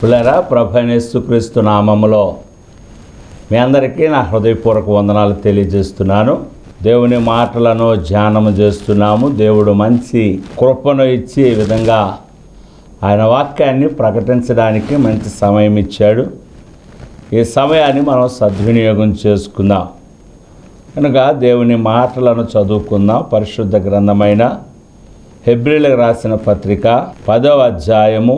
పిల్లరా, ప్రభువైన యేసుక్రీస్తు నామములో మీ అందరికీ నా హృదయపూర్వక వందనాలు తెలియజేస్తున్నాను. దేవుని మాటలను ధ్యానము చేస్తున్నాము. దేవుడు మంచి కృపను ఇచ్చి ఈ విధంగా ఆయన వాక్యాన్ని ప్రకటించడానికి మంచి సమయం ఇచ్చాడు. ఈ సమయాన్ని మనం సద్వినియోగం చేసుకుందాం. కనుక దేవుని మాటలను చదువుకుందాం. పరిశుద్ధ గ్రంథమైన హెబ్రీలకు రాసిన పత్రిక 10వ అధ్యాయము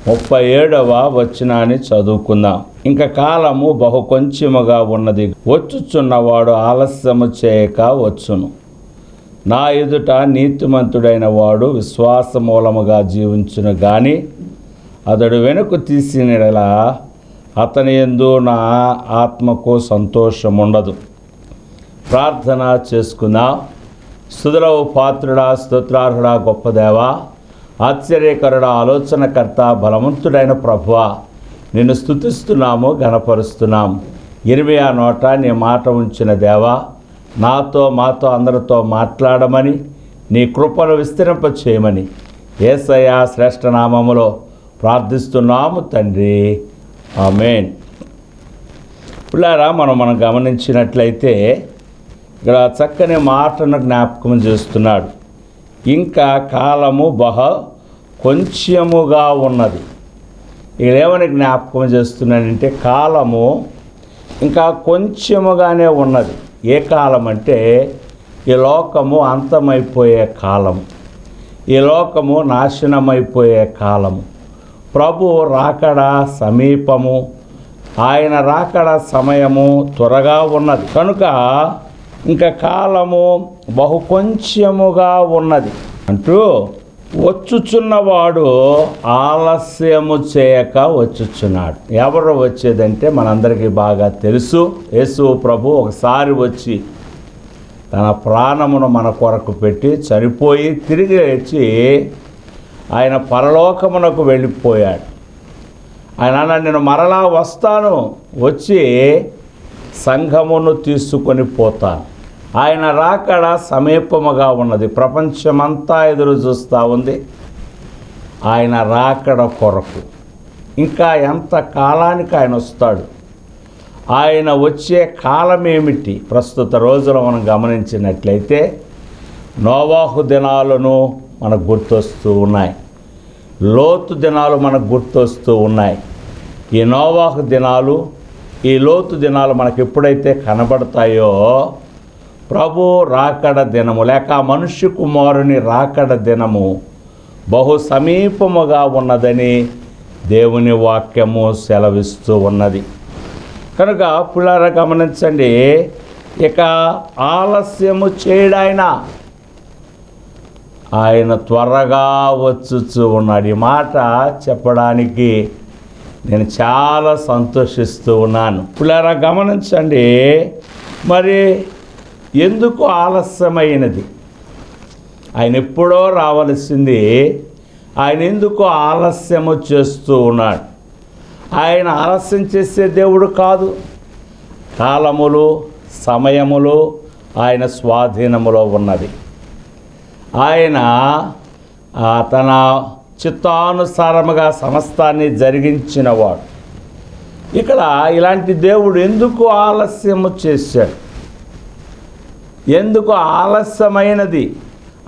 37వ వచనాన్ని చదువుకుందాం. ఇంకా కాలము బహు కొంచెముగా ఉన్నది, వచ్చుచున్నవాడు ఆలస్యము చేయక వచ్చును. నా ఎదుట నీతిమంతుడైన వాడు విశ్వాస మూలముగా జీవించును గాని అతడు వెనుక తీసినలా అతని యందు నా ఆత్మకు సంతోషం ఉండదు. ప్రార్థన చేసుకుందాం. స్తుతులకు పాత్రుడా, స్తోత్రార్హుడా, గొప్ప దేవా, ఆశ్చర్యకరుడ, ఆలోచనకర్త, బలవంతుడైన ప్రభువా, నిన్ను స్తుతిస్తున్నాము, గణపరుస్తున్నాము. ఇర్మియా నోట నీ మాట ఉంచిన దేవా, మాతో అందరితో మాట్లాడమని, నీ కృపను విస్తరింప చేయమని యేసయ్య శ్రేష్ఠ నామములో ప్రార్థిస్తున్నాము తండ్రి, ఆమేన్. పిల్లారా, మనం గమనించినట్లయితే ఇక్కడ చక్కని మాటను జ్ఞాపకం చేస్తున్నాడు. ఇంకా కాలము బహు కొంచెముగా ఉన్నది. ఇక్కడ ఏమని జ్ఞాపకం చేస్తున్నాడంటే కాలము ఇంకా కొంచెముగానే ఉన్నది. ఏ కాలం అంటే ఈ లోకము అంతమైపోయే కాలము, ఈ లోకము నాశనమైపోయే కాలము. ప్రభు రాకడ సమీపము, ఆయన రాకడ సమయము త్వరగా ఉన్నది. కనుక ఇంకా కాలము బహు కొంచెముగా ఉన్నది అంటూ వచ్చుచున్నవాడు ఆలస్యము చేయక వచ్చుచున్నాడు. ఎవరు వచ్చేదంటే మనందరికీ బాగా తెలుసు. యేసు ప్రభు ఒకసారి వచ్చి తన ప్రాణమును మన కొరకు పెట్టి చనిపోయి తిరిగి వచ్చి ఆయన పరలోకమునకు వెళ్ళిపోయాడు. ఆయన నేను మరలా వస్తాను, వచ్చి సంఘమును తీసుకొని పోతాను. ఆయన రాకడ సమీపముగా ఉన్నది. ప్రపంచమంతా ఎదురు చూస్తూ ఉంది ఆయన రాకడ కొరకు. ఇంకా ఎంత కాలానికి ఆయన వస్తాడు, ఆయన వచ్చే కాలం ఏమిటి? ప్రస్తుత రోజులు మనం గమనించినట్లయితే నోవాహు దినాలను మనకు గుర్తొస్తూ ఉన్నాయి, లోతు దినాలు మనకు గుర్తొస్తూ ఉన్నాయి. ఈ నోవాహు దినాలు, ఈ లోతు దినాలు మనకు ఎప్పుడైతే కనబడతాయో ప్రభు రాకడ దినము లేక మనుష్య కుమారుని రాకడ దినము బహు సమీపముగా ఉన్నదని దేవుని వాక్యము సెలవిస్తూ ఉన్నది. కనుక పిల్లరా గమనించండి, ఇక ఆలస్యము చేయడాయన, ఆయన త్వరగా వచ్చుచూ ఉన్నాడు. ఈ మాట చెప్పడానికి నేను చాలా సంతోషిస్తూ ఉన్నాను. పిల్లరా గమనించండి, మరి ఎందుకు ఆలస్యమైనది? ఆయన ఎప్పుడో రావలసింది, ఆయన ఎందుకు ఆలస్యము చేస్తూ ఉన్నాడు? ఆయన ఆలస్యం చేసే దేవుడు కాదు. కాలములు, సమయములు ఆయన స్వాధీనములో ఉన్నది. ఆయన తన చిత్తానుసారముగా సమస్తాన్ని జరిగించినవాడు. ఇక్కడ ఇలాంటి దేవుడు ఎందుకు ఆలస్యము చేశాడు, ఎందుకు ఆలస్యమైనది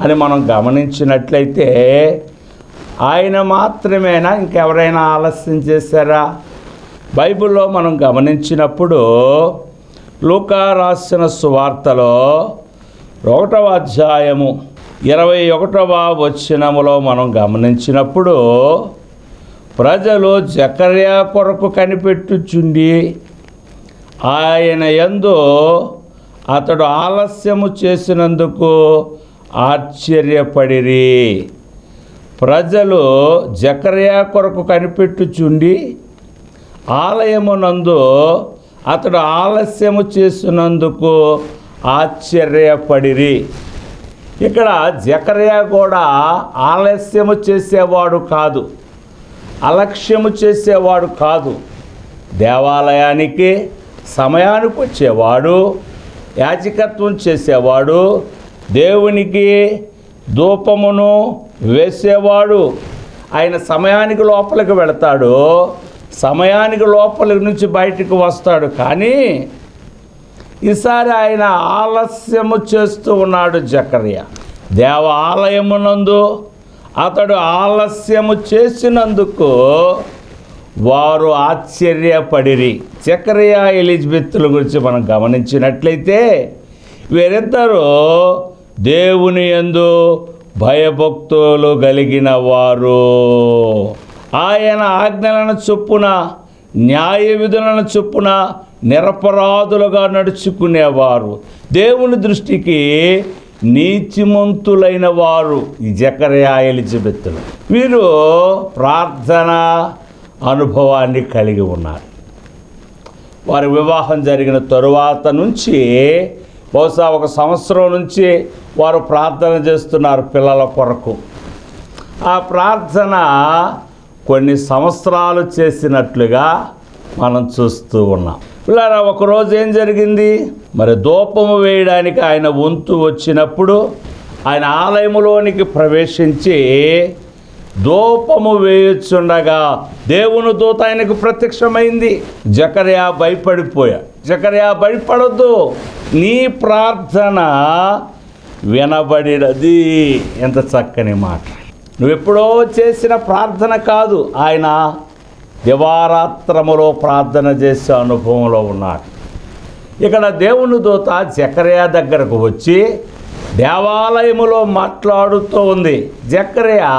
అని మనం గమనించినట్లయితే ఆయన మాత్రమేనా, ఇంకెవరైనా ఆలస్యం చేశారా? బైబిల్లో మనం గమనించినప్పుడు లూకా రాసిన సువార్తలో 1వ అధ్యాయము 21వ వచనములో మనం గమనించినప్పుడు ప్రజలు జకర్యా కొరకు కనిపెట్టుచుండి ఆయన యందు అతడు ఆలస్యము చేసినందుకు ఆశ్చర్యపడిరి. ప్రజలు జకర్యా కొరకు కనిపెట్టుచుండి ఆలయమునందు అతడు ఆలస్యము చేసినందుకు ఆశ్చర్యపడిరి. ఇక్కడ జకర్యా కూడా ఆలస్యము చేసేవాడు కాదు, అలక్ష్యము చేసేవాడు కాదు. దేవాలయానికి సమయానికి వచ్చేవాడు, యాజకత్వం చేసేవాడు, దేవునికి ధూపమును వేసేవాడు. ఆయన సమయానికి లోపలికి వెళతాడు, సమయానికి లోపలి నుంచి బయటికి వస్తాడు. కానీ ఈసారి ఆయన ఆలస్యము చేస్తూ ఉన్నాడు జకర్యా. దేవాలయమునందు అతడు ఆలస్యము చేసినందుకు వారు ఆశ్చర్యపడిరి. జకర్యా ఎలిజబెత్తుల గురించి మనం గమనించినట్లయితే వీరిద్దరూ దేవుని యందు భయభక్తులు కలిగిన వారు. ఆయన ఆజ్ఞలను చొప్పున, న్యాయ విధులను చొప్పున నిరపరాధులుగా నడుచుకునేవారు. దేవుని దృష్టికి నీతిమంతులైన వారు ఈ జకర్యా ఎలిజబెత్తులు. వీరు ప్రార్థన అనుభవాన్ని కలిగి ఉన్నారు. వారి వివాహం జరిగిన తరువాత నుంచి బహుశా 1 సంవత్సరం నుంచి వారు ప్రార్థన చేస్తున్నారు పిల్లల కొరకు. ఆ ప్రార్థన కొన్ని సంవత్సరాలు చేసినట్లుగా మనం చూస్తూ ఉన్నాం. పిల్లరా, ఒకరోజు ఏం జరిగింది? మరి ధూపము వేయడానికి ఆయన వంతు వచ్చినప్పుడు ఆయన ఆలయములోనికి ప్రవేశించి ధూపము వేయుచుండగా దేవుని దూత ఆయనకు ప్రత్యక్షమైంది. జకర్యా భయపడిపోయాడు. జకర్యా భయపడొద్దు, నీ ప్రార్థన వినబడినది. ఎంత చక్కని మాట! నువ్వెప్పుడో చేసిన ప్రార్థన కాదు, ఆయన దివారాత్రములో ప్రార్థన చేసే అనుభవంలో ఉన్నాడు. ఇక్కడ దేవుని దూత జకర్యా దగ్గరకు వచ్చి దేవాలయములో మాట్లాడుతూ ఉంది. జకర్యా,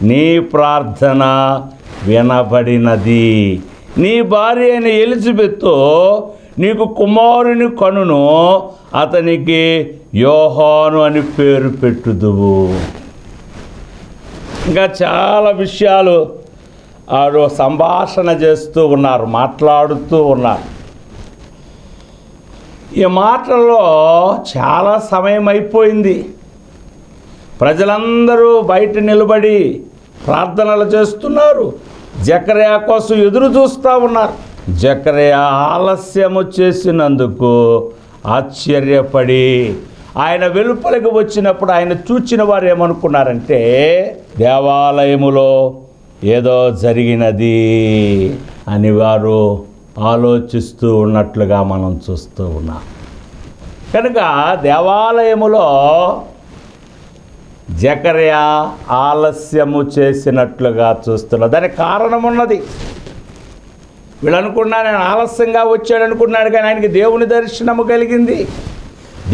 నీ ప్రార్థన వినబడినది. నీ భార్య అయిన ఎలిజబెత్తు నీకు కుమారుని కనును, అతనికి యోహాను అని పేరు పెట్టుదువు. ఇంకా చాలా విషయాలు ఆడు సంభాషణ చేస్తూ ఉన్నారు, మాట్లాడుతూ ఉన్నారు. ఈ మాటల్లో చాలా సమయం అయిపోయింది. ప్రజలందరూ బయట నిలబడి ప్రార్థనలు చేస్తున్నారు. జకర్యా కోసం ఎదురు చూస్తూ ఉన్నారు. జకర్యా ఆలస్యము చేసినందుకు ఆశ్చర్యపడి ఆయన వెలుపలికి వచ్చినప్పుడు ఆయన చూచిన వారు ఏమనుకున్నారంటే దేవాలయములో ఏదో జరిగినది అని వారు ఆలోచిస్తూ ఉన్నట్లుగా మనం చూస్తూ ఉన్నాం. కనుక దేవాలయములో జకర్యా ఆలస్యము చేసినట్లుగా చూస్తున్నారు. దానికి కారణం ఉన్నది. వీళ్ళు అనుకున్నారు ఆయన ఆలస్యంగా వచ్చాడు అనుకున్నాడు, కానీ ఆయనకి దేవుని దర్శనము కలిగింది.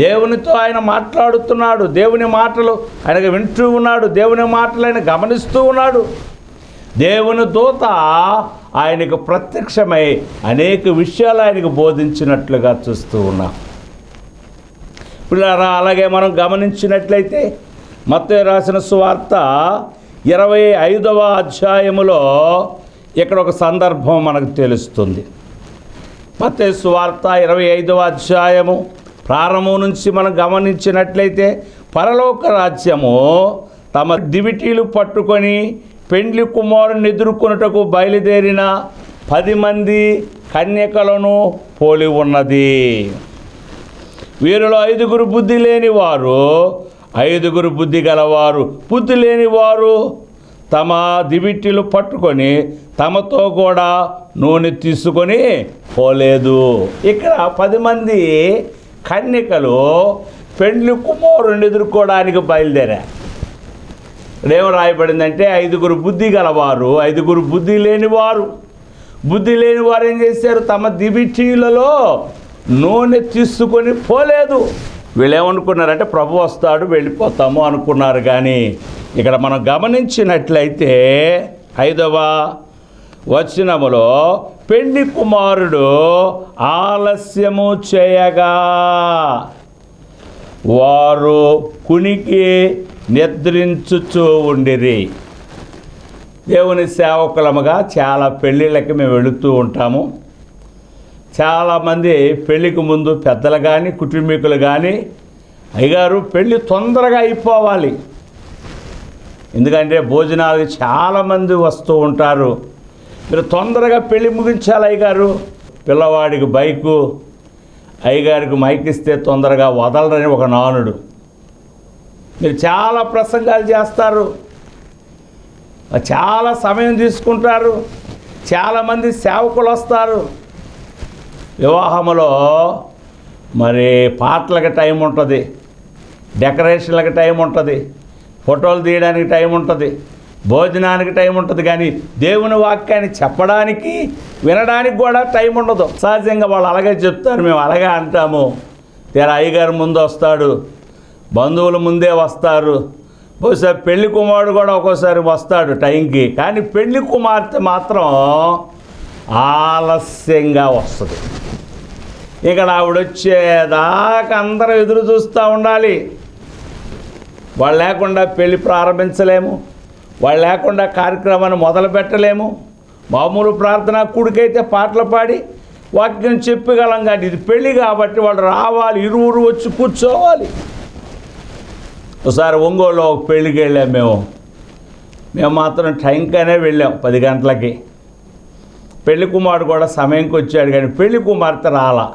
దేవునితో ఆయన మాట్లాడుతున్నాడు, దేవుని మాటలు ఆయనకు వింటూ ఉన్నాడు, దేవుని మాటలు ఆయన గమనిస్తూ ఉన్నాడు. దేవుని దూత ఆయనకు ప్రత్యక్షమై అనేక విషయాలు ఆయనకు బోధించినట్లుగా చూస్తూ ఉన్నాం. పిల్లరా, అలాగే మనం గమనించినట్లయితే మత్తయి రాసిన సువార్త 25వ అధ్యాయములో ఇక్కడ ఒక సందర్భం మనకు తెలుస్తుంది. మత్తయి సువార్త 25వ అధ్యాయము ప్రారంభం నుంచి మనం గమనించినట్లయితే పరలోక రాజ్యము తమ దివిటీలు పట్టుకొని పెండ్లి కుమారుని ఎదుర్కొనుటకు బయలుదేరిన 10 మంది కన్యకలను పోలి ఉన్నది. వీరిలో 5 బుద్ధి లేని వారు, 5 బుద్ధి గలవారు. బుద్ధి లేని వారు తమ దివిటీలు పట్టుకొని తమతో కూడా నూనె తీసుకొని పోలేదు. ఇక్కడ 10 మంది కన్యకలు పెండ్లి కుమారుని ఎదుర్కోవడానికి బయలుదేరారు. ఏం రాయబడిందంటే 5 బుద్ధి గలవారు, 5 బుద్ధి లేనివారు. బుద్ధి లేని వారు ఏం చేశారు? తమ దివిటీలలో నూనె తీసుకొని పోలేదు. వీళ్ళు ఏమనుకున్నారంటే ప్రభు వస్తాడు వెళ్ళిపోతాము అనుకున్నారు. కానీ ఇక్కడ మనం గమనించినట్లయితే 5వ వచనములో పెండ్లి కుమారుడు ఆలస్యము చేయగా వారు కునికి నిద్రించుచూ ఉండిరి. దేవుని సేవకులముగా చాలా పెళ్ళిళ్ళకి మేము వెళుతూ ఉంటాము. చాలామంది పెళ్ళికి ముందు పెద్దలు కానీ కుటుంబీకులు కానీ, అయ్యగారు పెళ్ళి తొందరగా అయిపోవాలి, ఎందుకంటే భోజనాలు చాలామంది వస్తూ ఉంటారు, మీరు తొందరగా పెళ్ళి ముగించాలి అయ్యగారు. పిల్లవాడికి బైకు, అయ్యగారికి మైక్ ఇస్తే తొందరగా వదలరని ఒక నానుడు. మీరు చాలా ప్రసంగాలు చేస్తారు, చాలా సమయం తీసుకుంటారు. చాలామంది సేవకులు వస్తారు. వివాహములో మరి పాటలకు టైం ఉంటుంది, డెకరేషన్లకు టైం ఉంటుంది, ఫోటోలు తీయడానికి టైం ఉంటుంది, భోజనానికి టైం ఉంటుంది. కానీ దేవుని వాక్యాన్ని చెప్పడానికి, వినడానికి కూడా టైం ఉండదు. సహజంగా వాళ్ళు అలాగే చెప్తారు, మేము అలాగే అంటాము. తీరా అయ్యగారు ముందు వస్తాడు, బంధువులు ముందే వస్తారు, బహుశా పెళ్లి కుమారుడు కూడా ఒక్కోసారి వస్తాడు టైంకి. కానీ పెళ్లి కుమార్తె మాత్రం ఆలస్యంగా వస్తుంది. ఇక్కడ ఆవిడ వచ్చేదాకా అందరూ ఎదురు చూస్తూ ఉండాలి. వాళ్ళు లేకుండా పెళ్ళి ప్రారంభించలేము, వాళ్ళు లేకుండా కార్యక్రమాన్ని మొదలు పెట్టలేము. మామూలు ప్రార్థన కూడికైతే పాటలు పాడి వాక్యం చెప్పగలం. కానీ ఇది పెళ్ళి కాబట్టి వాళ్ళు రావాలి, ఇరువురు వచ్చి కూర్చోవాలి. ఒకసారి ఒంగోలులో ఒక పెళ్ళికి వెళ్ళాం. మేము మాత్రం టైంకనే వెళ్ళాం, 10 గంటలకి. పెళ్లి కుమారుడు కూడా సమయంకి వచ్చాడు, కానీ పెళ్లి కుమార్తె రాలా.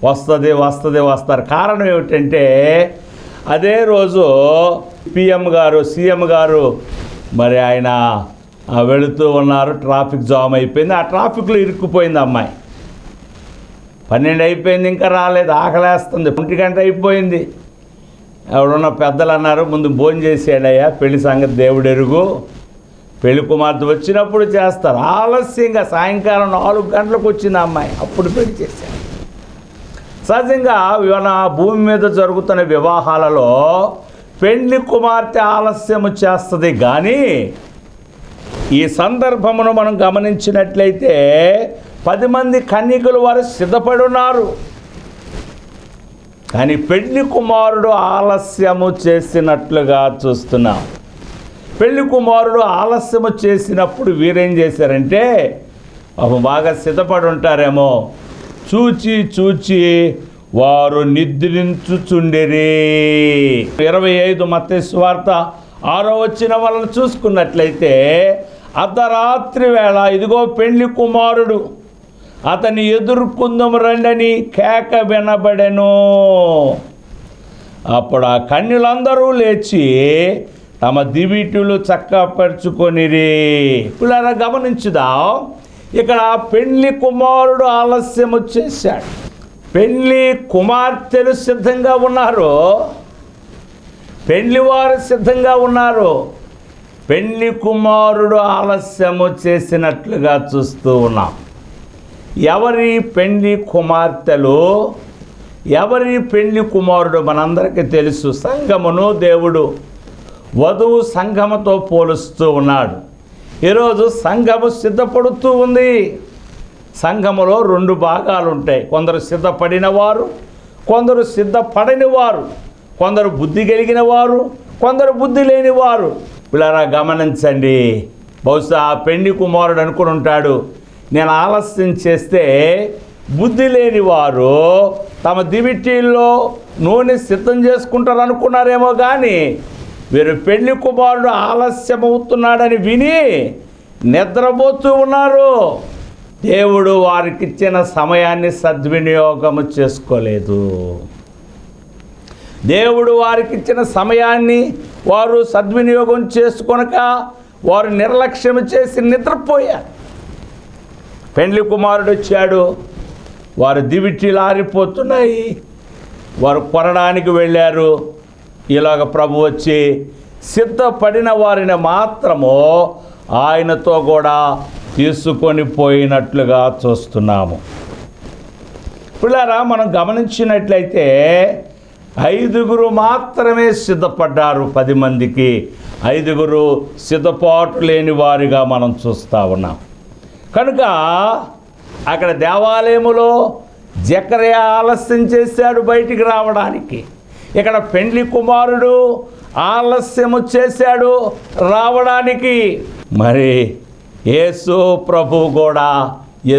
వస్తారు. కారణం ఏమిటంటే అదే రోజు సీఎం గారు మరి ఆయన వెళుతూ ఉన్నారు. ట్రాఫిక్ జామ్ అయిపోయింది. ఆ ట్రాఫిక్లో ఇరుక్కుపోయింది అమ్మాయి. 12 అయిపోయింది, ఇంకా రాలేదు. ఆకలేస్తుంది. 1 గంట అయిపోయింది. ఎవడున్న పెద్దలు అన్నారు, ముందు భోజనం చేసాడయ్యా, పెళ్లి సంగతి దేవుడు ఎరుగు, పెళ్లి కుమార్తె వచ్చినప్పుడు చేస్తారు. ఆలస్యంగా సాయంకాలం 4 గంటలకు వచ్చింది అమ్మాయి, అప్పుడు పెళ్లి చేశారు. సహజంగా భూమి మీద జరుగుతున్న వివాహాలలో పెళ్లి కుమార్తె ఆలస్యము చేస్తుంది. కానీ ఈ సందర్భమును మనం గమనించినట్లయితే 10 మంది కన్యకలు వారు సిద్ధపడి ఉన్నారు. కానీ పెళ్లి కుమారుడు ఆలస్యము చేసినట్లుగా చూస్తున్నాం. పెళ్లి కుమారుడు ఆలస్యము చేసినప్పుడు వీరేం చేశారంటే, బాగా సిద్ధపడి ఉంటారేమో, చూచి వారు నిద్రించుచుండిరి. 25 మత్తయి సువార్త 6వ వచనం వలన చూసుకున్నట్లయితే, అర్ధరాత్రి వేళ ఇదిగో పెళ్లి కుమారుడు, అతన్ని ఎదుర్కొందాము రండని కేక వినబడెను. అప్పుడు ఆ కన్యలందరూ లేచి తమ దివిటీలు చక్కపరుచుకొనిరి. పిల్లరా గమనించుదాం, ఇక్కడ పెళ్లి కుమారుడు ఆలస్యము చేశాడు. పెళ్లి కుమార్తెలు సిద్ధంగా ఉన్నారు, పెళ్లివారు సిద్ధంగా ఉన్నారు. పెళ్లి కుమారుడు ఆలస్యము చేసినట్లుగా చూస్తూ ఉన్నాం. ఎవరి పెళ్లి కుమార్తెలు, ఎవరి పెళ్లి కుమారుడు మనందరికీ తెలుసు. సంఘమును దేవుడు వధువు సంఘముతో పోలుస్తూ ఉన్నాడు. ఈరోజు సంఘము సిద్ధపడుతూ ఉంది. సంఘములో 2 భాగాలు ఉంటాయి. కొందరు సిద్ధపడిన వారు, కొందరు సిద్ధపడని వారు, కొందరు బుద్ధి కలిగిన వారు, కొందరు బుద్ధి లేని వారు. పిల్లరా గమనించండి, బహుశా ఆ పెళ్లి కుమారుడు అనుకుని ఉంటాడు, నేను ఆలస్యం చేస్తే బుద్ధి లేని వారు తమ దివిటీల్లో నూనె సిద్ధం చేసుకుంటారు అనుకున్నారేమో. కానీ వీరు పెళ్లి కుమారుడు ఆలస్యమవుతున్నాడని విని నిద్రపోతూ ఉన్నారు. దేవుడు వారికి ఇచ్చిన సమయాన్ని సద్వినియోగము చేసుకోలేదు. దేవుడు వారికి ఇచ్చిన సమయాన్ని వారు సద్వినియోగం చేసుకొనక వారు నిర్లక్ష్యం చేసి నిద్రపోయారు. పెళ్లి కుమారుడు వచ్చాడు, వారు దివిటీలు ఆరిపోతున్నాయి, వారు కొనడానికి వెళ్ళారు. ఇలాగ ప్రభు వచ్చి సిద్ధపడిన వారిని మాత్రము ఆయనతో కూడా తీసుకొని పోయినట్లుగా చూస్తున్నాము. పిల్లరా మనం గమనించినట్లయితే 5 మాత్రమే సిద్ధపడ్డారు 10 మందికి. 5 సిద్ధపాటు లేని వారిగా మనం చూస్తూ ఉన్నాం. కనుక అక్కడ దేవాలయములో జకర్యా ఆలస్యం చేశాడు బయటికి రావడానికి. ఇక్కడ పెండ్లి కుమారుడు ఆలస్యము చేశాడు రావడానికి. మరి యేసు ప్రభు కూడా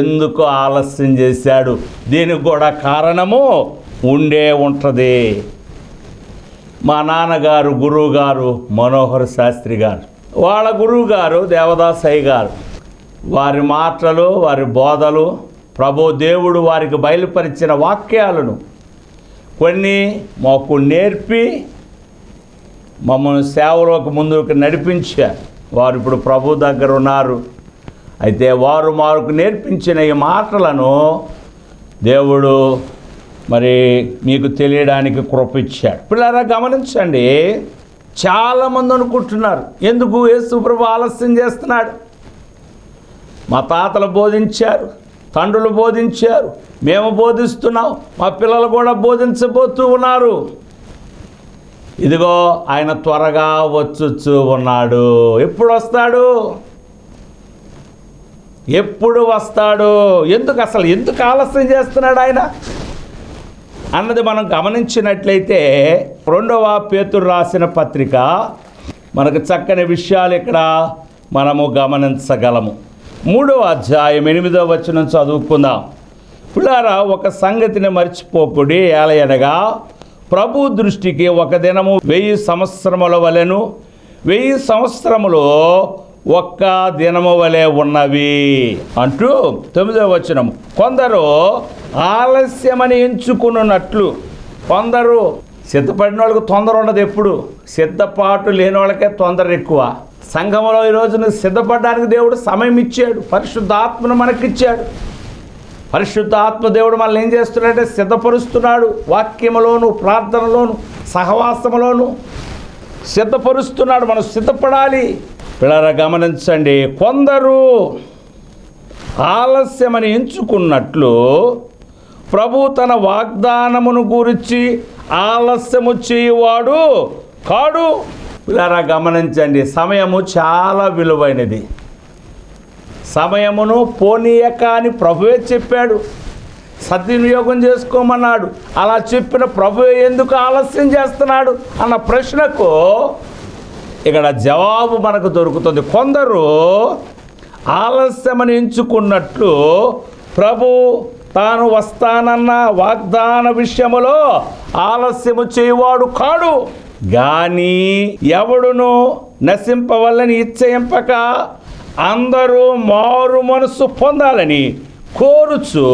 ఎందుకు ఆలస్యం చేశాడు? దీనికి కూడా కారణము ఉండే ఉంటుంది. మా నాన్నగారు గురువు గారు మనోహర్ శాస్త్రి గారు, వాళ్ళ గురువు గారు దేవదాసయ్య గారు, వారి మాటలు, వారి బోధలు, ప్రభు దేవుడు వారికి బయలుపరిచిన వాక్యాలను కొన్ని మాకు నేర్పి మమ్మల్ని సేవలోకి ముందుకు నడిపించారు. వారు ఇప్పుడు ప్రభు దగ్గర ఉన్నారు. అయితే వారు మాకు నేర్పించిన ఈ మాటలను దేవుడు మరి మీకు తెలియడానికి కృప ఇచ్చాడు. పిల్లరా గమనించండి, చాలామంది అనుకుంటున్నారు ఎందుకు యేసు ప్రభు ఆలస్యం చేస్తున్నాడు. మా తాతలు బోధించారు, తండ్రులు బోధించారు, మేము బోధిస్తున్నాం, మా పిల్లలు కూడా బోధించబోతూ ఉన్నారు. ఇదిగో ఆయన త్వరగా వచ్చుచూ ఉన్నాడు. ఎప్పుడు వస్తాడు? ఎప్పుడు వస్తాడు? ఎందుకు ఆలస్యం చేస్తున్నాడు ఆయన అన్నది మనం గమనించినట్లయితే 2వ పేతురు రాసిన పత్రిక మనకు చక్కని విషయాలు ఇక్కడ మనము గమనించగలము. 3వ అధ్యాయం 8వ వచనం చదువుకుందాం. పిల్లారా, ఒక సంగతిని మర్చిపోకుడి, ఏలయనగా ప్రభు దృష్టికి ఒక దినము 1000 సంవత్సరముల వలెను, 1000 సంవత్సరములు ఒక్క దినము వలె ఉన్నవి అంటూ 9వ వచనం. కొందరు ఆలస్యమని ఎంచుకున్నట్లు, కొందరు సిద్ధపడిన వాళ్ళకి తొందర ఉండదు. ఎప్పుడు సిద్ధపాటు లేని వాళ్ళకే తొందర ఎక్కువ. సంఘంలో ఈరోజు సిద్ధపడడానికి దేవుడు సమయం ఇచ్చాడు, పరిశుద్ధాత్మను మనకిచ్చాడు. పరిశుద్ధాత్మ దేవుడు మనల్ని ఏం చేస్తున్నాడంటే సిద్ధపరుస్తున్నాడు. వాక్యములోను, ప్రార్థనలోను, సహవాసములోను సిద్ధపరుస్తున్నాడు. మనం సిద్ధపడాలి. పిల్లరా గమనించండి, కొందరు ఆలస్యమని ఎంచుకున్నట్లు ప్రభు తన వాగ్దానమును గురించి ఆలస్యము చేయువాడు కాడు. పిల్లరా గమనించండి, సమయము చాలా విలువైనది. సమయమును పోనీయక అని ప్రభువే చెప్పాడు, సద్వినియోగం చేసుకోమన్నాడు. అలా చెప్పిన ప్రభువే ఎందుకు ఆలస్యం చేస్తున్నాడు అన్న ప్రశ్నకు ఇక్కడ జవాబు మనకు దొరుకుతుంది. కొందరు ఆలస్యమని ఎంచుకున్నట్లు ప్రభు తాను వస్తానన్న వాగ్దాన విషయములో ఆలస్యము చేయువాడు కాడు. గాని ఎవడును నశింపవల్లని ఇచ్చయింపక అందరూ మారు మనసు పొందాలని కోరుచు,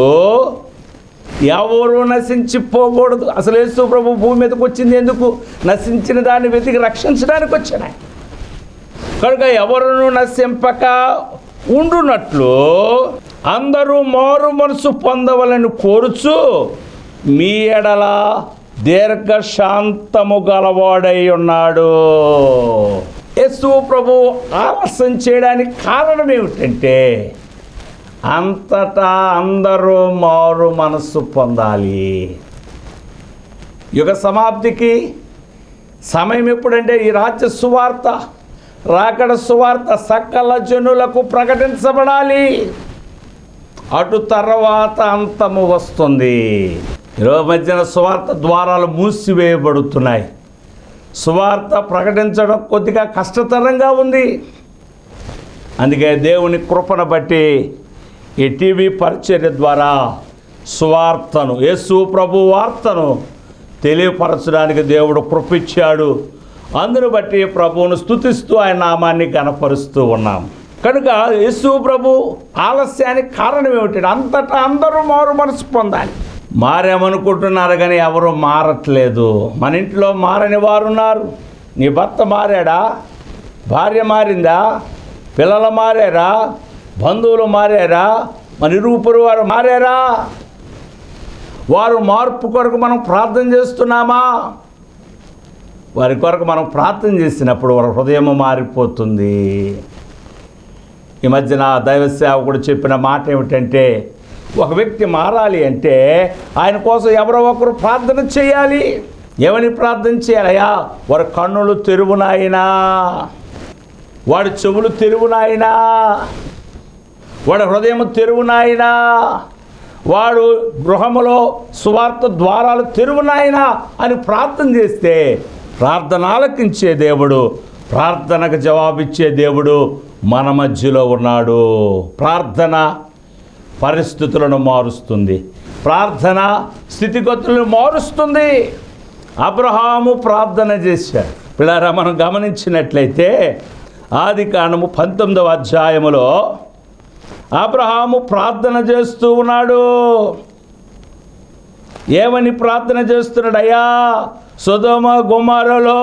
ఎవరు నశించిపోకూడదు. అసలు యేసు ప్రభు భూమి మీదకి వచ్చింది ఎందుకు? నశించిన దాన్ని వెతికి రక్షించడానికి వచ్చినాయి. కనుక ఎవరును నశింపక ఉండునట్లు అందరూ మారు మనసు పొందవలని కోరుచు మీ ఎడల దీర్ఘశాంతము గలవాడై ఉన్నాడు. యేసు ప్రభు ఆలస్యం చేయడానికి కారణం ఏమిటంటే అంతటా అందరూ మారు మనస్సు పొందాలి. యుగ సమాప్తికి సమయం ఎప్పుడంటే ఈ రాజ్య సువార్త, రాకడ సువార్త సకల జనులకు ప్రకటించబడాలి. అటు తర్వాత అంతము వస్తుంది. ఈరోజు మధ్యన సువార్త ద్వారాలు మూసివేయబడుతున్నాయి. సువార్త ప్రకటించడం కొద్దిగా కష్టతరంగా ఉంది. అందుకే దేవుని కృపను బట్టి ఈ టీవీ పరిచర్య ద్వారా సువార్తను, యేసు ప్రభు వార్తను తెలియపరచడానికి దేవుడు కృపిచ్చాడు. అందును బట్టి ప్రభువును స్తుతిస్తూ ఆయన నామాన్ని గణపరుస్తూ ఉన్నాం. కనుక యేసు ప్రభు ఆలస్యానికి కారణం ఏమిటి? అంతటా అందరూ మారు మనసు పొందాలి. మారామనుకుంటున్నారు కానీ ఎవరు మారట్లేదు. మన ఇంట్లో మారని వారు ఉన్నారు. నీ భర్త మారాడా? భార్య మారిందా? పిల్లలు మారారా? బంధువులు మారారా? మన ఇరుగు వారు మారారా? వారు మార్పు కొరకు మనం ప్రార్థన చేస్తున్నామా? వారి కొరకు మనం ప్రార్థన చేసినప్పుడు వారి హృదయం మారిపోతుంది. ఈ మధ్యన దైవ సేవకుడు చెప్పిన మాట ఏమిటంటే, ఒక వ్యక్తి మారాలి అంటే ఆయన కోసం ఎవరో ఒకరు ప్రార్థన చేయాలి. ఏమని ప్రార్థన చేయాలయ్యా? వారి కన్నులు తెరువునాయినా, వాడి చెవులు తెరువునాయినా, వాడి హృదయం తెరువునాయినా, వాడు గృహములో సువార్త ద్వారాలు తెరువునాయినా అని ప్రార్థన చేస్తే ప్రార్థన ఆలకించే దేవుడు, ప్రార్థనకు జవాబిచ్చే దేవుడు మన మధ్యలో ఉన్నాడు. ప్రార్థన పరిస్థితులను మారుస్తుంది. ప్రార్థన స్థితిగతులను మారుస్తుంది. అబ్రహాము ప్రార్థన చేశాడు. పిల్లరా, మనం గమనించినట్లయితే ఆదికాండము 19వ అధ్యాయములో అబ్రహాము ప్రార్థన చేస్తూ ఉన్నాడు. ఏమని ప్రార్థన చేస్తున్నాడు? అయ్యా, సొదొమ గొమొర్రాలో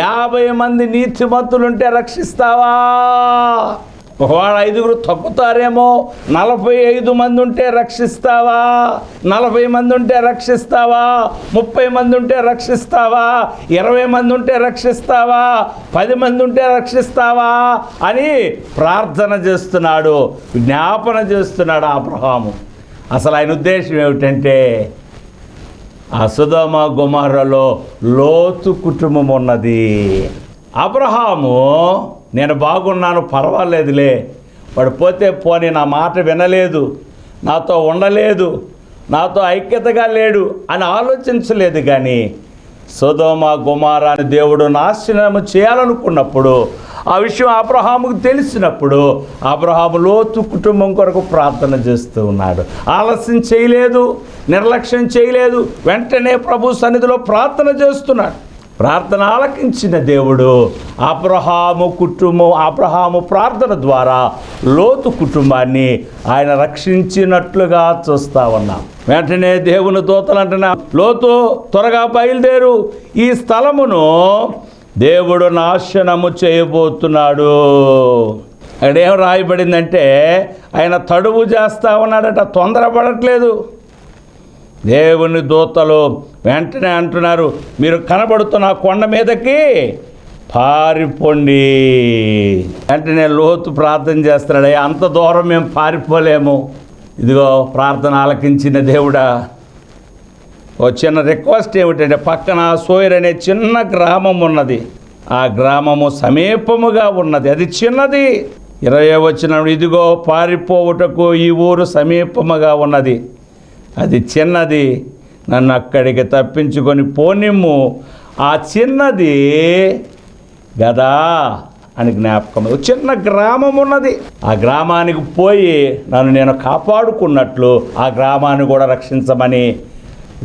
50 మంది నీతిమంతులుంటే రక్షిస్తావా? ఒకవేళ 5 తగ్గుతారేమో, 45 మంది ఉంటే రక్షిస్తావా? 40 మంది ఉంటే రక్షిస్తావా? 30 మంది ఉంటే రక్షిస్తావా? 20 మంది ఉంటే రక్షిస్తావా? 10 మంది ఉంటే రక్షిస్తావా అని ప్రార్థన చేస్తున్నాడు, జ్ఞాపన చేస్తున్నాడు అబ్రహాము. అసలు ఆయన ఉద్దేశం ఏమిటంటే, ఆ సొదొమ గొమొర్రాలో లోతు కుటుంబం ఉన్నది. అబ్రహాము నేను బాగున్నాను, పర్వాలేదులే, వాడు పోతే పోని, నా మాట వినలేదు, నాతో ఉండలేదు, నాతో ఐక్యతగా లేడు అని ఆలోచించలేదు. కానీ సొదొమ గొమొర్రాని దేవుడు నాశనము చేయాలనుకున్నప్పుడు, ఆ విషయం అబ్రహాముకు తెలిసినప్పుడు అబ్రహాము లోతు కుటుంబం కొరకు ప్రార్థన చేస్తూ ఉన్నాడు. ఆలస్యం చేయలేదు, నిర్లక్ష్యం చేయలేదు, వెంటనే ప్రభు సన్నిధిలో ప్రార్థన చేస్తున్నాడు. ప్రార్థన ఆలకించిన దేవుడు అబ్రహాము ప్రార్థన ద్వారా లోతు కుటుంబాన్ని ఆయన రక్షించినట్లుగా చూస్తా ఉన్నాం. వెంటనే దేవుని దూతలు అంటున్నా, లోతు త్వరగా బయలుదేరు, ఈ స్థలమును దేవుడు నాశనము చేయబోతున్నాడు. అక్కడేం రాయబడిందంటే ఆయన తడువు చేస్తా ఉన్నాడట, తొందరపడట్లేదు. దేవుని దూతలు వెంటనే అంటున్నారు, మీరు కనబడుతున్న కొండ మీదకి పారిపోండి. వెంటనే లోతు ప్రార్థన చేస్తున్నాడు, అంత దూరం మేము పారిపోలేము. ఇదిగో ప్రార్థన ఆలకించిన దేవుడా, ఓ చిన్న రిక్వెస్ట్ ఏమిటంటే, పక్కన సోయర్ అనే చిన్న గ్రామం ఉన్నది, ఆ గ్రామము సమీపముగా ఉన్నది, అది చిన్నది. 20 వచనం, ఇదిగో పారిపోవుటకు ఈ ఊరు సమీపముగా ఉన్నది, అది చిన్నది, నన్ను అక్కడికి తప్పించుకొని పోనిమ్ము. ఆ చిన్నది గదా అని జ్ఞాపకం. చిన్న గ్రామం ఉన్నది, ఆ గ్రామానికి పోయి నన్ను నేను కాపాడుకున్నట్లు ఆ గ్రామాన్ని కూడా రక్షించమని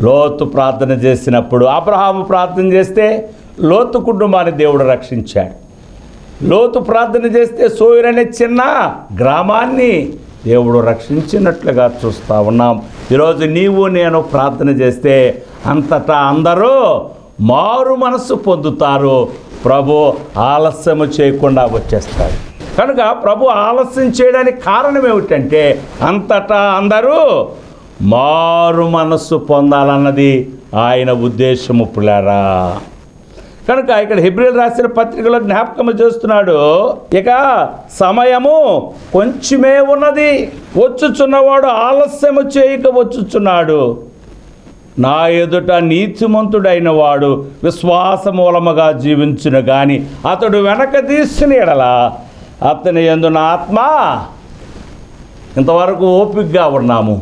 లోతు ప్రార్థన చేసినప్పుడు, అబ్రహాము ప్రార్థన చేస్తే లోతు కుటుంబాన్ని దేవుడు రక్షించాడు. లోతు ప్రార్థన చేస్తే సోయర్ అనే చిన్న గ్రామాన్ని దేవుడు రక్షించినట్లుగా చూస్తూ ఉన్నాం. ఈరోజు నీవు నేను ప్రార్థన చేస్తే అంతటా అందరూ మారు మనస్సు పొందుతారు. ప్రభు ఆలస్యము చేయకుండా వచ్చేస్తాడు. కనుక ప్రభు ఆలస్యం చేయడానికి కారణం ఏమిటంటే, అంతటా అందరూ మారు మనస్సు పొందాలన్నది ఆయన ఉద్దేశము పులారా. కనుక ఇక్కడ హెబ్రీయులకు రాసిన పత్రికలో జ్ఞాపకం చేస్తున్నాడు, ఇక సమయము కొంచెమే ఉన్నది, వచ్చుచున్నవాడు ఆలస్యము చేయక వచ్చుచున్నాడు. నా ఎదుట నీతిమంతుడైన వాడు విశ్వాస మూలముగా జీవించును గాని అతడు వెనక తీసిన ఎడల అతని యందు నా ఆత్మ. ఇంతవరకు ఓపికగా ఉన్నాము,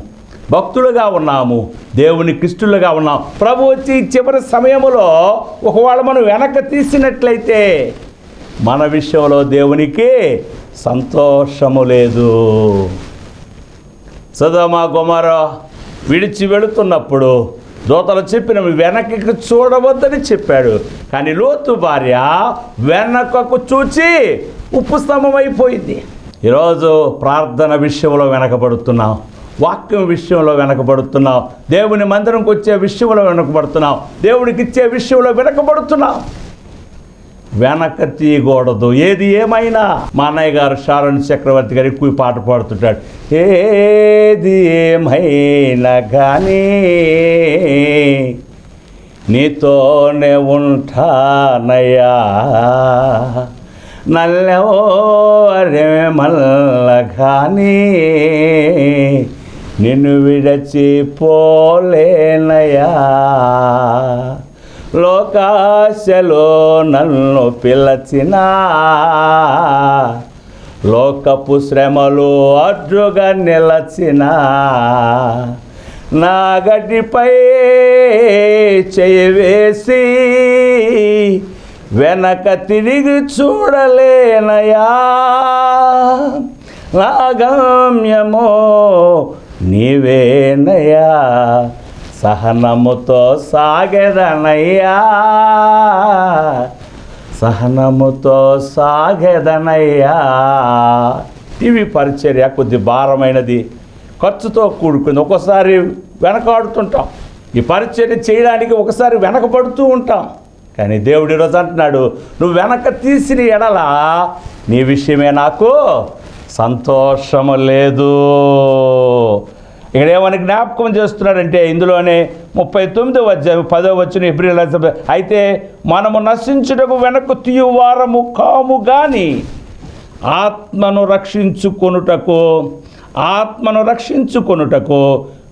భక్తులుగా ఉన్నాము, దేవునికి ఇష్టలుగా ఉన్నాం. ప్రభు వచ్చి చివరి సమయంలో ఒకవేళ మనం వెనక తీసినట్లయితే మన విషయంలో దేవునికి సంతోషము లేదు. సొదొమ గొమొర్రా విడిచి వెళుతున్నప్పుడు దూతలు చెప్పిన వెనక్కి చూడవద్దని చెప్పాడు. కానీ లోతు భార్య వెనకకు చూచి ఉప్పు స్తంభం అయిపోయింది. ఈరోజు ప్రార్థన విషయంలో వెనకబడుతున్నాం, వాక్యం విషయంలో వెనకబడుతున్నాం, దేవుని మందిరంకి వచ్చే విషయంలో వెనకబడుతున్నాం, దేవుడికి ఇచ్చే విషయంలో వెనకబడుతున్నాం. వెనక తీయకూడదు. ఏది ఏమైనా మా అన్నయ్య గారు షారోన్ చక్రవర్తి గారు ఎక్కువ పాట పాడుతుంటాడు, ఏది ఏమైనా కానీ నీతోనే ఉంటానయ్యా, నల్లెవరే మల్ల కానీ నిన్ను విడచిపోలేనయ్యా, లోకాశలో నన్ను పిలచినా లోకపు శ్రమలు అడ్డుగా నిలచినా నా గడ్డిపై చేయవేసి వెనక తిరిగి చూడలేనయా, నా గమ్యమో నీవేనయా, సహనముతో సాగెదనయ్యా, సహనముతో సాగెదనయ్యా. టీవీ పరిచర్య కొద్ది భారమైనది, ఖర్చుతో కూడుకుంది. ఒక్కోసారి వెనకాడుతుంటాం, ఈ పరిచర్య చేయడానికి ఒకసారి వెనకబడుతూ ఉంటాం. కానీ దేవుడు ఈరోజు అంటున్నాడు, నువ్వు వెనక తీసిన ఎడల నీ విషయమే నాకు సంతోషము లేదు. ఇక్కడ ఏమని జ్ఞాపకం చేస్తున్నాడంటే ఇందులోనే 39వ అధ్యాయం 10వ వచనం హెబ్రీయులకు, అయితే మనము నశించుటకు వెనక్కు తీయువారము కాము గాని ఆత్మను రక్షించుకొనుటకు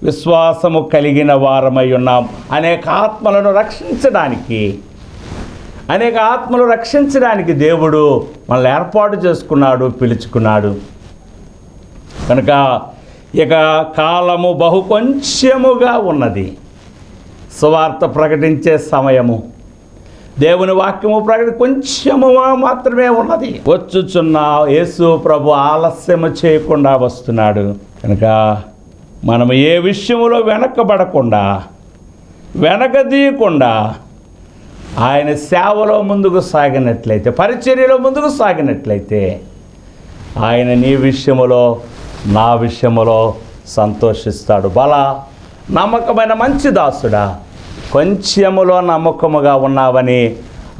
విశ్వాసము కలిగిన వారమై ఉన్నాం. అనేక ఆత్మలు రక్షించడానికి దేవుడు మనల్ని ఏర్పాటు చేసుకున్నాడు, పిలుచుకున్నాడు. కనుక ఇక కాలము బహు కొంచెముగా ఉన్నది. సువార్త ప్రకటించే సమయము, దేవుని వాక్యము కొంచెము మాత్రమే ఉన్నది. వచ్చుచున్న యేసు ప్రభు ఆలస్యము చేయకుండా వస్తున్నాడు. కనుక మనము ఏ విషయములో వెనకదీయకుండా ఆయన సేవలో ముందుకు సాగినట్లయితే, పరిచర్యలో ముందుకు సాగినట్లయితే, ఆయన నీ విషయములో నా విషయములో సంతోషిస్తాడు. బల నమ్మకమైన మంచి దాసుడా, కొంచెములో నమ్మకముగా ఉన్నావని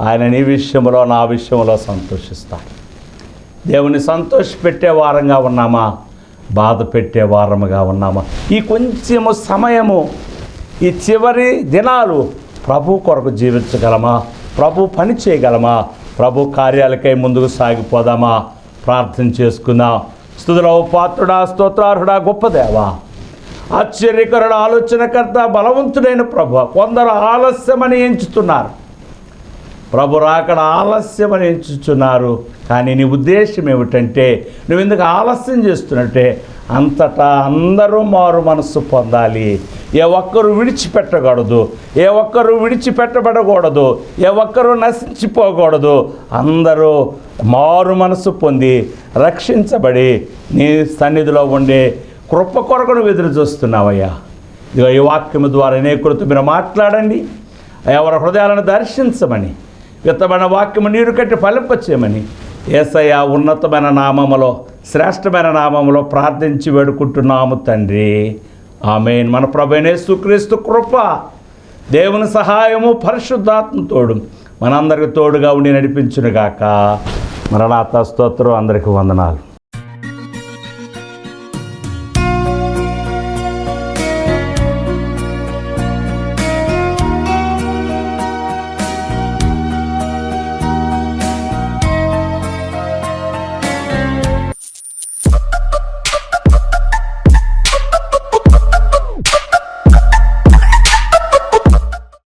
ఆయన నీ విషయములో నా విషయంలో సంతోషిస్తాడు. దేవుని సంతోషపెట్టే వారంగా ఉన్నామా, బాధ పెట్టే వారముగా ఉన్నామా? ఈ కొంచెము సమయము, ఈ చివరి దినాలు ప్రభు కొరకు జీవించగలమా? ప్రభు పని చేయగలమా? ప్రభు కార్యాలకై ముందుకు సాగిపోదామా? ప్రార్థన చేసుకుందాం. స్తుతుల పాత్రుడా, స్తోత్రార్హుడా, గొప్ప దేవా, ఆశ్చర్యకరుడు, ఆలోచనకర్త, బలవంతుడైన ప్రభు, కొందరు ఆలస్యమని ఎంచుతున్నారు. ప్రభు రాకడ ఆలస్యమని ఎంచుతున్నారు. కానీ నీ ఉద్దేశం ఏమిటంటే, నువ్వు ఎందుకు ఆలస్యం చేస్తున్నట్టే అంతటా అందరూ మారు మనస్సు పొందాలి. ఏ ఒక్కరు విడిచిపెట్టకూడదు, ఏ ఒక్కరు విడిచిపెట్టబడకూడదు, ఏ ఒక్కరు నశించిపోకూడదు. అందరూ మారు మనస్సు పొంది రక్షించబడి నీ సన్నిధిలో ఉండే కృప కొరకు నువ్వు ఎదురు చూస్తున్నావయ్యా. ఇదిగో ఈ వాక్యము ద్వారా అనేకులతో మీరు మాట్లాడండి. ఎవరి హృదయాలను దర్శించమని, విత్తమైన వాక్యము నీరు కట్టి ఫలింపచేయమని యేసయ్య ఉన్నతమైన నామములో, శ్రేష్టమైన నామములో ప్రార్థించి వేడుకుంటున్నాము తండ్రి. ఆమేన్. మన ప్రభువైన యేసుక్రీస్తు కృప, దేవుని సహాయము, పరిశుద్ధాత్మ తోడు మనందరికి తోడుగా ఉండి నడిపించునుగాక. మరణాత స్తోత్రం. అందరికీ వందనాలు.